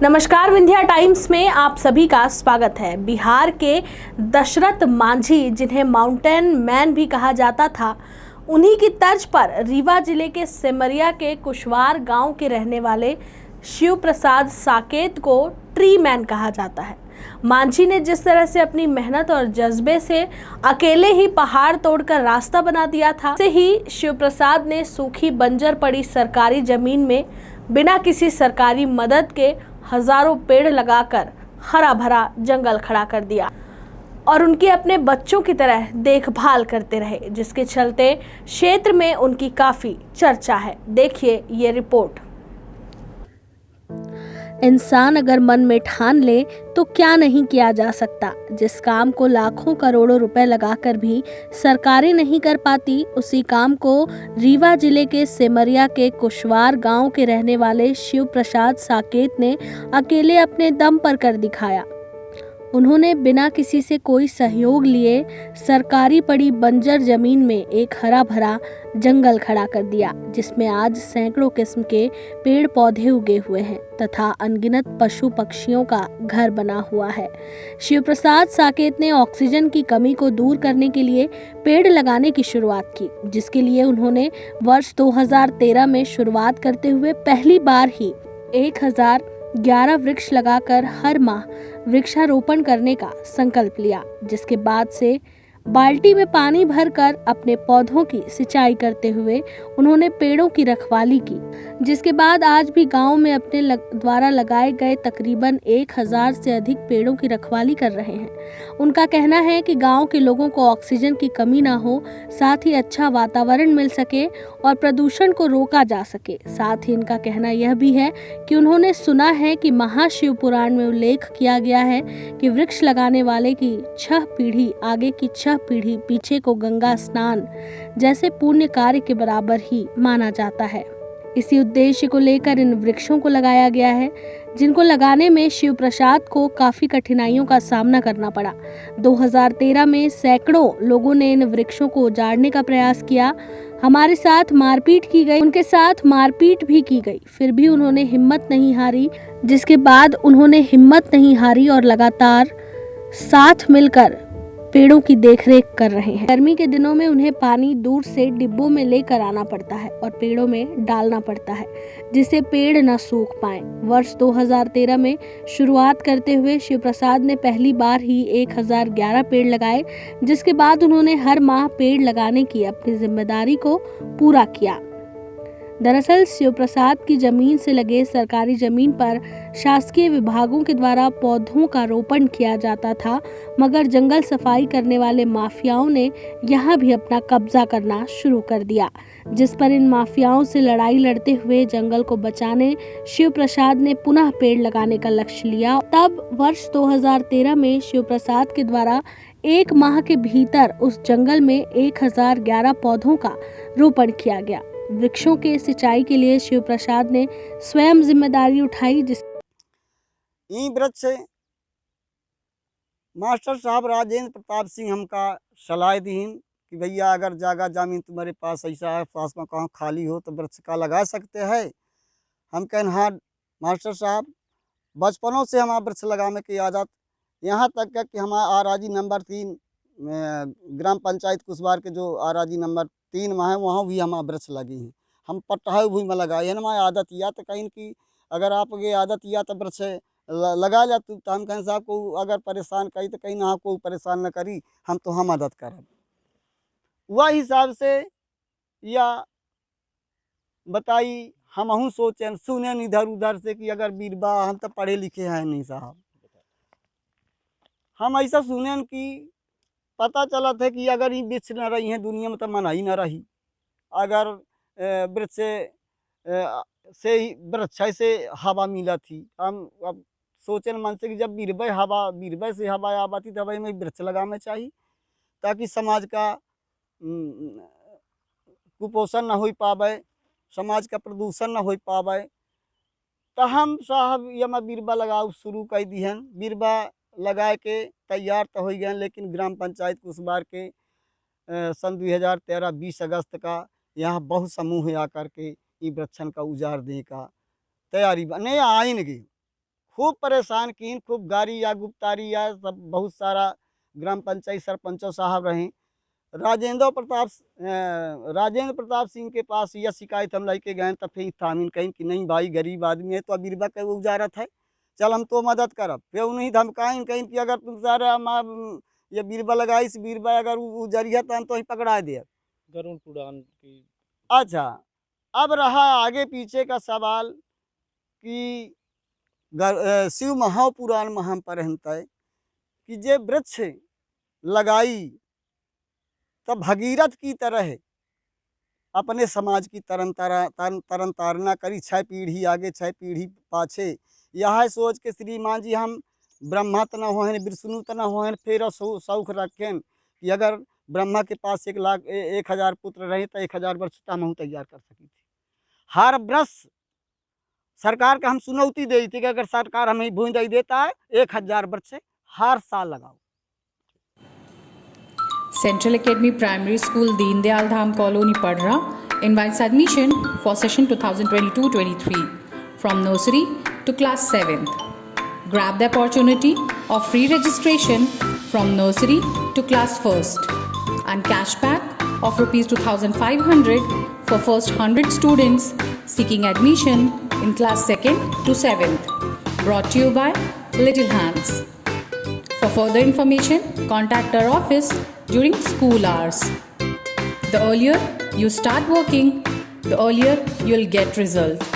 नमस्कार, विंध्या टाइम्स में आप सभी का स्वागत है। बिहार के दशरथ मांझी, जिन्हें माउंटेन मैन भी कहा जाता था, उन्हीं की तर्ज पर रीवा जिले के सिमरिया के कुशवार गांव के रहने वाले शिव प्रसाद साकेत को ट्री मैन कहा जाता है। मांझी ने जिस तरह से अपनी मेहनत और जज्बे से अकेले ही पहाड़ तोड़कर रास्ता बना दिया था, से ही शिव प्रसाद ने सूखी बंजर पड़ी सरकारी जमीन में बिना किसी सरकारी मदद के हजारों पेड़ लगाकर हरा भरा जंगल खड़ा कर दिया और उनके अपने बच्चों की तरह देखभाल करते रहे, जिसके चलते क्षेत्र में उनकी काफी चर्चा है। देखिए ये रिपोर्ट। इंसान अगर मन में ठान ले तो क्या नहीं किया जा सकता। जिस काम को लाखों करोड़ों रुपए लगाकर भी सरकारें नहीं कर पाती, उसी काम को रीवा जिले के सिमरिया के कुशवार गांव के रहने वाले शिव प्रसाद साकेत ने अकेले अपने दम पर कर दिखाया। उन्होंने बिना किसी से कोई सहयोग लिए सरकारी पड़ी बंजर जमीन में एक हरा भरा जंगल खड़ा कर दिया, जिसमें आज सैकड़ों किस्म के पेड़ पौधे उगे हुए हैं तथा अनगिनत पशु पक्षियों का घर बना हुआ है। शिव प्रसाद साकेत ने ऑक्सीजन की कमी को दूर करने के लिए पेड़ लगाने की शुरुआत की, जिसके लिए उन्होंने वर्ष 2013 में शुरुआत करते हुए पहली बार ही 1011 वृक्ष लगाकर हर माह वृक्षारोपण करने का संकल्प लिया, जिसके बाद से बाल्टी में पानी भरकर अपने पौधों की सिंचाई करते हुए उन्होंने पेड़ों की रखवाली की, जिसके बाद आज भी गांव में अपने द्वारा लगाए गए तकरीबन 1000 से अधिक पेड़ों की रखवाली कर रहे हैं। उनका कहना है कि गांव के लोगों को ऑक्सीजन की कमी ना हो, साथ ही अच्छा वातावरण मिल सके और प्रदूषण को रोका जा सके। साथ ही इनका कहना यह भी है कि उन्होंने सुना है कि महाशिव पुराण में उल्लेख किया गया है कि वृक्ष लगाने वाले की 6 पीढ़ी आगे की 6 पीढ़ी पीछे को गंगा स्नान जैसे पुण्य कार्य के बराबर ही माना जाता है। इसी उद्देश्य को लेकर इन वृक्षों को लगाया गया है, जिनको लगाने में शिव प्रसाद को काफी कठिनाइयों का सामना करना पड़ा। 2013 में सैकड़ों लोगों ने इन वृक्षों को उजाड़ने का प्रयास किया। हमारे साथ मारपीट की गई, उनके साथ मारपीट भी की गई, फिर भी उन्होंने हिम्मत नहीं हारी, जिसके बाद उन्होंने हिम्मत नहीं हारी और लगातार साथ मिलकर पेड़ों की देखरेख कर रहे हैं। गर्मी के दिनों में उन्हें पानी दूर से डिब्बों में लेकर आना पड़ता है और पेड़ों में डालना पड़ता है, जिससे पेड़ न सूख पाएं। वर्ष 2013 में शुरुआत करते हुए शिव प्रसाद ने पहली बार ही 1011 पेड़ लगाए, जिसके बाद उन्होंने हर माह पेड़ लगाने की अपनी जिम्मेदारी को पूरा किया। दरअसल शिव प्रसाद की जमीन से लगे सरकारी जमीन पर शासकीय विभागों के द्वारा पौधों का रोपण किया जाता था, मगर जंगल सफाई करने वाले माफियाओं ने यहां भी अपना कब्जा करना शुरू कर दिया, जिस पर इन माफियाओं से लड़ाई लड़ते हुए जंगल को बचाने शिव प्रसाद ने पुनः पेड़ लगाने का लक्ष्य लिया। तब वर्ष 2013 में शिव प्रसाद के द्वारा 1 माह के भीतर उस जंगल में 1011 पौधों का रोपण किया गया। वृक्षों के सिंचाई के लिए शिव प्रसाद ने स्वयं जिम्मेदारी उठाई। वृक्ष मास्टर साहब राजेंद्र प्रताप सिंह हमका सलाह दीन कि भैया अगर जगह जमीन तुम्हारे पास ऐसा है, पास में कहाँ खाली हो तो वृक्ष का लगा सकते हैं। हम कहन हाँ मास्टर साहब, बचपनों से हमारा वृक्ष लगाने की आदत, यहाँ तक है कि हमारा आराजी नंबर 3 ग्राम पंचायत कुशवार के जो आराजी नंबर 3 में है, वहाँ भी हमारा वृक्ष लगी हैं। हम पट्टाई भूमि में लगाए हैं। हमारी आदत या तो कहीं की अगर आपकी आदत या तो वृक्ष लगा जा तो हम कहें साहब को अगर परेशान करी तो कहीं ना कोई परेशान न करी, हम तो हम मदद करें। वह हिसाब से या बताई हम सोचें सुने इधर उधर से कि अगर बीरबा हम तो पढ़े लिखे हैं नहीं साहब, हम ऐसा सुने कि पता चला था कि अगर ये वृक्ष न रही हैं दुनिया में तो मना ही न रही। अगर वृक्ष से ही वृक्ष से हवा मिला थी। हम अब सोचें मन से कि जब बीरबे से हवा आती तो हवा में वृक्ष लगाना चाहिए, ताकि समाज का कुपोषण न हो पावे, समाज का प्रदूषण न हो पावे। तो हम साहब यमा बीरबा लगाओ शुरू कर दी हैं। बीरबा लगा के तैयार तो हो गए, लेकिन ग्राम पंचायत कुशवार के सन 2013 20 अगस्त का यहाँ बहुत समूह आकर के ये वृक्षण का उजाड़ देने का तैयारी बने आइन गई। खूब परेशान कीन, खूब गारी या गुप्तारी या सब बहुत सारा ग्राम पंचायत सरपंचों साहब रहे। राजेंद्र प्रताप सिंह के पास यह शिकायत हम लेके गए, तब फिर थामीन कहीं कि नहीं भाई गरीब आदमी है तो अबीरबा के उजारत है, चल हम तो मदद करब। फिर उन्हीं धमकाइन कहीं कि अगर तुम सारा ये बीरबा लगाई, बीरबा अगर उजरिया तो हम तो ही पकड़ा दे। गरुड़ पुराण की अच्छा, अब रहा आगे पीछे का सवाल कि शिव महापुराण में हम पढ़ते हैं कि जे वृक्ष लगाई तब भगीरथ की तरह अपने समाज की तरन तारना करी, 6 पीढ़ी आगे 6 पीढ़ी पाछे। यह सोच के श्रीमान जी हम ब्रह्मा त न होहन, विष्णु त न होहन, फिर शौक रखें कि अगर ब्रह्मा के पास 1,000 पुत्र रहे तो 1,000 वर्ष हम तैयार कर सकी थी। हर वर्ष सरकार का हम चुनौती दी थी कि अगर सरकार हमें भूमि दे देता है 1,000 वर्ष हर साल लगाओ। Central Academy Primary School, Deen Dayal Dham Colony, Padra invites admission for session 2022-23 from nursery to class 7th. Grab the opportunity of free registration from nursery to class 1st and cashback of Rs 2,500 for first 100 students seeking admission in class 2nd to 7th. Brought to you by Little Hands. For further information, contact our office during school hours. The earlier you start working, the earlier you'll get result.